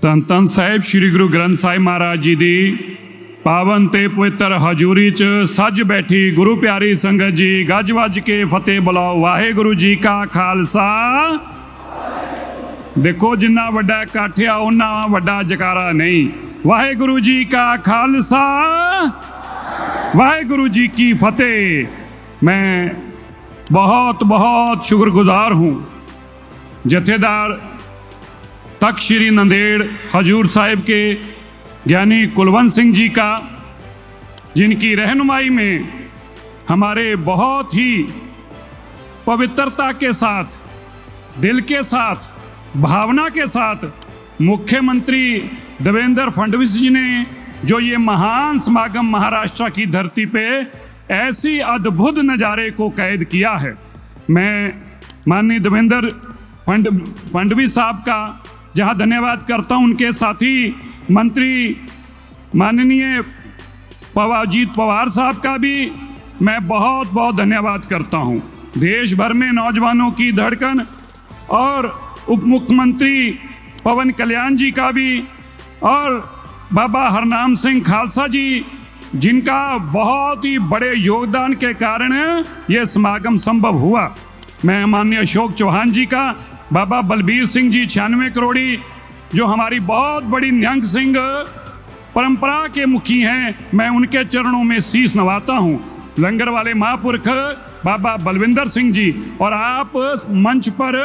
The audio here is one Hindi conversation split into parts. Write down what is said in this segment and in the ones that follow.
ਧੰਨ ਧੰਨ ਸਾਹਿਬ ਸ੍ਰੀ ਗੁਰੂ ਗ੍ਰੰਥ ਸਾਹਿਬ ਮਹਾਰਾਜ ਜੀ ਦੀ ਪਾਵਨ ਤੇ ਪਵਿੱਤਰ ਹਜ਼ੂਰੀ 'ਚ ਸੱਜ ਬੈਠੀ ਗੁਰੂ ਪਿਆਰੀ ਸੰਗਤ ਜੀ, ਗੱਜ ਵੱਜ ਕੇ ਫਤਿਹ ਬੁਲਾਓ। ਵਾਹਿਗੁਰੂ ਜੀ ਕਾ ਖਾਲਸਾ। ਦੇਖੋ ਜਿੰਨਾ ਵੱਡਾ ਇਕੱਠ ਆ ਉਹਨਾਂ ਵੱਡਾ ਜਕਾਰਾ ਨਹੀਂ। ਵਾਹਿਗੁਰੂ ਜੀ ਕਾ ਖਾਲਸਾ, वाहेगुरु जी की फतेह। मैं बहुत बहुत शुक्रगुजार हूँ जथेदार तख्त श्री नंदेड़ हजूर साहिब के ज्ञानी कुलवंत सिंह जी का, जिनकी रहनुमाई में हमारे बहुत ही पवित्रता के साथ, दिल के साथ, भावना के साथ मुख्यमंत्री देवेंद्र फडणवीस जी ने जो ये महान समागम महाराष्ट्र की धरती पे ऐसी अद्भुत नज़ारे को कैद किया है। मैं माननीय देवेंद्र फडणवीस साहब का जहाँ धन्यवाद करता हूँ, उनके साथी मंत्री माननीय अजीत पवार साहब का भी मैं बहुत बहुत धन्यवाद करता हूँ। देश भर में नौजवानों की धड़कन और उप मुख्यमंत्री पवन कल्याण जी का भी, और बाबा हरनाम सिंह खालसा जी, जिनका बहुत ही बड़े योगदान के कारण ये समागम संभव हुआ। मैं माननीय अशोक चौहान जी का, बाबा बलबीर सिंह जी 96 करोड़ी, जो हमारी बहुत बड़ी निहंग सिंह परंपरा के मुखी हैं, मैं उनके चरणों में शीश नवाता हूँ। लंगर वाले महापुरुष बाबा बलविंदर सिंह जी, और आप मंच पर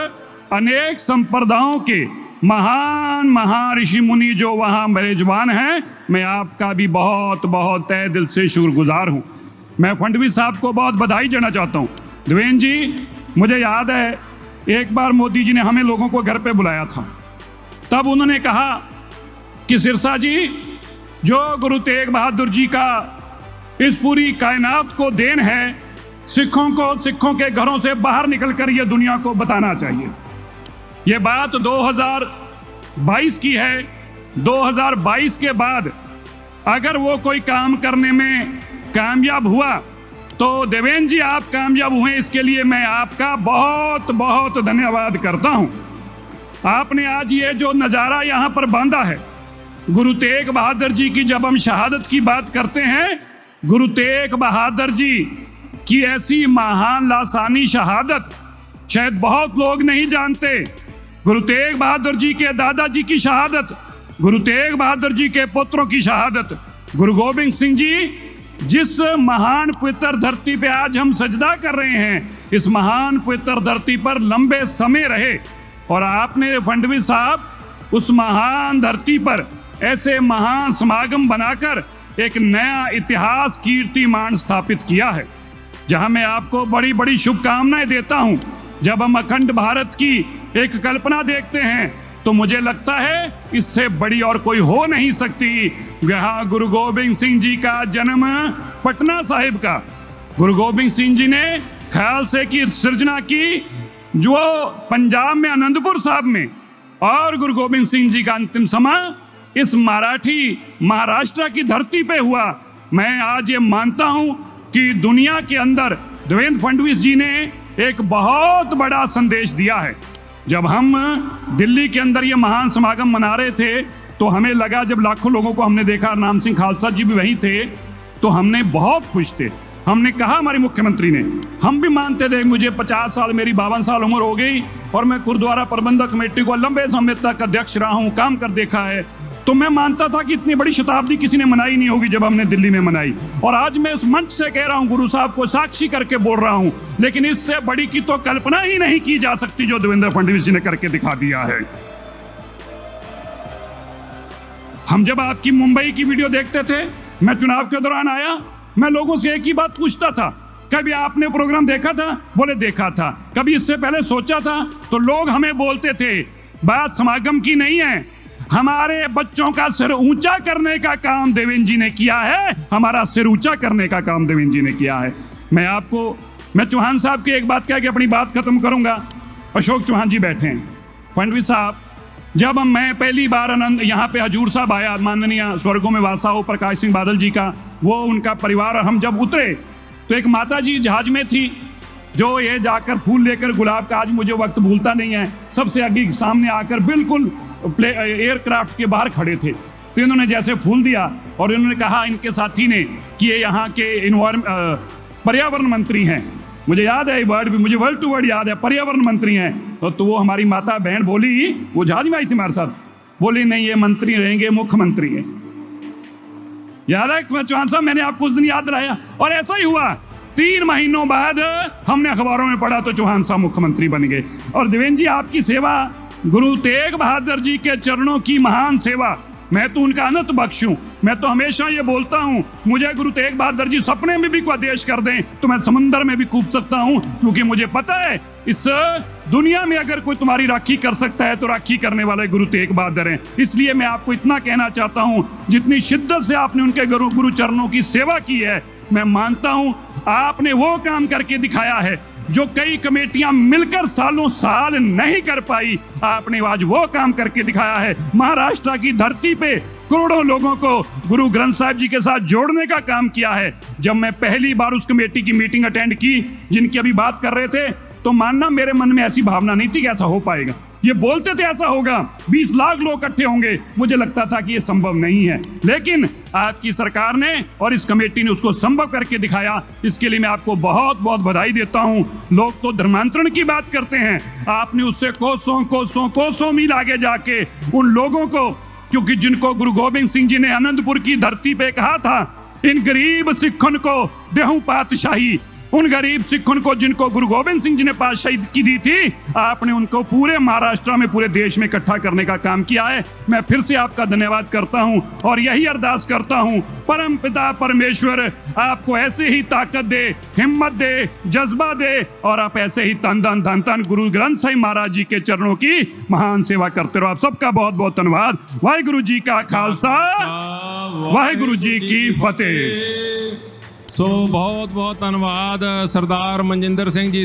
अनेक संप्रदायों के महान महान ऋषि मुनि जो वहाँ मेजबान हैं, मैं आपका भी बहुत बहुत तहे दिल से शुक्रगुजार हूँ। मैं फडणवीस साहब को बहुत बधाई देना चाहता हूँ। देवेंद्र जी, मुझे याद है एक बार मोदी जी ने हमें लोगों को घर पे बुलाया था, तब उन्होंने कहा कि सिरसा जी, जो गुरु तेग बहादुर जी का इस पूरी कायनात को देन है, सिखों को सिखों के घरों से बाहर निकल कर ये दुनिया को बताना चाहिए। ये बात 2022 की है। 2022 के बाद अगर वो कोई काम करने में कामयाब हुआ तो देवेंद्र जी आप कामयाब हुए, इसके लिए मैं आपका बहुत बहुत धन्यवाद करता हूँ। आपने आज ये जो नज़ारा यहाँ पर बांधा है, गुरु तेग बहादुर जी की जब हम शहादत की बात करते हैं, गुरु तेग बहादुर जी की ऐसी महान लासानी शहादत शायद बहुत लोग नहीं जानते। गुरु तेग बहादुर जी के दादाजी की शहादत, गुरु तेग बहादुर जी के पुत्रों की शहादत, गुरु गोबिंद सिंह जी जिस महान पवित्र धरती पे आज हम सजदा कर रहे हैं, इस महान पवित्र धरती पर लंबे समय रहे, और आपने फडणवीस साहब उस महान धरती पर ऐसे महान समागम बनाकर एक नया इतिहास कीर्तिमान स्थापित किया है, जहां मैं आपको बड़ी बड़ी शुभकामनाएं देता हूं। जब हम अखंड भारत की एक कल्पना देखते हैं तो मुझे लगता है इससे बड़ी और कोई हो नहीं सकती। यहाँ गुरु गोबिंद सिंह जी का जन्म पटना साहिब का, गुरु गोबिंद सिंह जी ने खालसे की सृजना की जो पंजाब में आनंदपुर साहब में, और गुरु गोबिंद सिंह जी का अंतिम समय इस मराठी महाराष्ट्र की धरती पे हुआ। मैं आज ये मानता हूँ कि दुनिया के अंदर देवेंद्र फडणवीस जी ने एक बहुत बड़ा संदेश दिया है। जब हम दिल्ली के अंदर ये महान समागम मना रहे थे तो हमें लगा, जब लाखों लोगों को हमने देखा, नाम सिंह खालसा जी भी वहीं थे, तो हमने बहुत खुश थे। हमने कहा, हमारे मुख्यमंत्री ने, हम भी मानते थे, मुझे 50 साल, मेरी 52 साल उम्र हो गई और मैं गुरुद्वारा प्रबंधक कमेटी को लंबे समय तक अध्यक्ष रहा हूँ, काम कर देखा है, तो मैं मानता था कि इतनी बड़ी शताब्दी किसी ने मनाई नहीं होगी जब हमने दिल्ली में मनाई। और आज मैं उस मंच से कह रहा हूँ, गुरु साहब को साक्षी करके बोल रहा हूँ, लेकिन इससे बड़ी की तो कल्पना ही नहीं की जा सकती जो देवेंद्र फडणवीस जी ने करके दिखा दिया है। हम जब आपकी मुंबई की वीडियो देखते थे, मैं चुनाव के दौरान आया, मैं लोगों से एक ही बात पूछता था, कभी आपने प्रोग्राम देखा था? बोले देखा था। कभी इससे पहले सोचा था? तो लोग हमें बोलते थे, बात समागम की नहीं है, हमारे बच्चों का सिर ऊंचा करने का काम देवेंद्र जी ने किया है, हमारा सिर ऊंचा करने का काम देवेंद्र जी ने किया है। मैं चौहान साहब की एक बात कह के अपनी बात खत्म करूंगा। अशोक चौहान जी बैठे हैं। फडणवीस साहब, जब मैं पहली बार यहाँ पे हजूर साहब आया, माननीय स्वर्गों में वासा हो प्रकाश सिंह बादल जी का, वो उनका परिवार, और हम जब उतरे तो एक माता जी जहाज में थी, जो ये जाकर फूल लेकर गुलाब का, आज मुझे वक्त भूलता नहीं है, सबसे आगे सामने आकर बिल्कुल एयरक्राफ्ट के बाहर खड़े थे, तो इन्होंने जैसे फूल दिया और इन्होंने कहा इनके साथी ने कि ये यहाँ के पर्यावरण मंत्री हैं। मुझे याद है ये वर्ड भी, मुझे वर्ड टू वर्ड याद है, पर्यावरण मंत्री हैं। तो वो हमारी माता बहन बोली, वो जहाज में आई थी हमारे साथ, बोली नहीं ये मंत्री रहेंगे, मुख्यमंत्री है। याद है चौहान साहब, मैंने आपको उस दिन याद दिलाया। और ऐसा ही हुआ, 3 महीनों बाद हमने अखबारों में पढ़ा तो चौहान साहब मुख्यमंत्री बन गए। और देवेंद्र जी, आपकी सेवा, गुरु तेग बहादुर जी के चरणों की महान सेवा, मैं तो उनका अनंत बख्श हूं। मैं तो हमेशा ये बोलता हूं, मुझे गुरु तेग बहादुर जी सपने में भी कोई आदेश कर दें तो मैं समुंदर में भी कूद सकता हूं, क्योंकि मुझे पता है इस दुनिया में अगर कोई तुम्हारी राखी कर सकता है तो राखी करने वाले गुरु तेग बहादुर हैं। इसलिए मैं आपको इतना कहना चाहता हूं, जितनी शिद्दत से आपने उनके गुरु चरणों की सेवा की है, मैं मानता हूं आपने वो काम करके दिखाया है जो कई कमेटियां मिलकर सालों साल नहीं कर पाई। आपने आज वो काम करके दिखाया है। महाराष्ट्र की धरती पे करोड़ों लोगों को गुरु ग्रंथ साहिब जी के साथ जोड़ने का काम किया है। जब मैं पहली बार उस कमेटी की मीटिंग अटेंड की जिनकी अभी बात कर रहे थे, तो मानना मेरे मन में ऐसी भावना नहीं थी कि ऐसा हो पाएगा। ये बोलते थे ऐसा होगा, 20 लाख लोग इकट्ठे होंगे, मुझे लगता था कि ये संभव नहीं है, लेकिन आपकी सरकार ने और इस कमेटी ने उसको संभव करके दिखाया। इसके लिए मैं आपको बहुत बहुत बधाई देता हूं। लोग तो धर्मांतरण की बात करते हैं, आपने उससे कोसों मील आगे जाके उन लोगों को, क्योंकि जिनको गुरु गोबिंद सिंह जी ने आनंदपुर की धरती पे कहा था, इन गरीब सिखन को देहूं पातशाही, उन गरीब सिखों को जिनको गुरु गोबिंद सिंह जी ने पातशाही की दी थी, आपने उनको पूरे महाराष्ट्र में, पूरे देश में इकट्ठा करने का काम किया है। मैं फिर से आपका धन्यवाद करता हूं और यही अरदास करता हूं, परम पिता परमेश्वर आपको ऐसे ही ताकत दे, हिम्मत दे, जज्बा दे, और आप ऐसे ही तन धन गुरु ग्रंथ साहिब महाराज जी के चरणों की महान सेवा करते रहो। आप सबका बहुत बहुत धन्यवाद। वाहिगुरु जी का खालसा, वाहिगुरु जी की फतेह। सो बहुत बहुत धन्यवाद सरदार मनजिंदर सिंह जी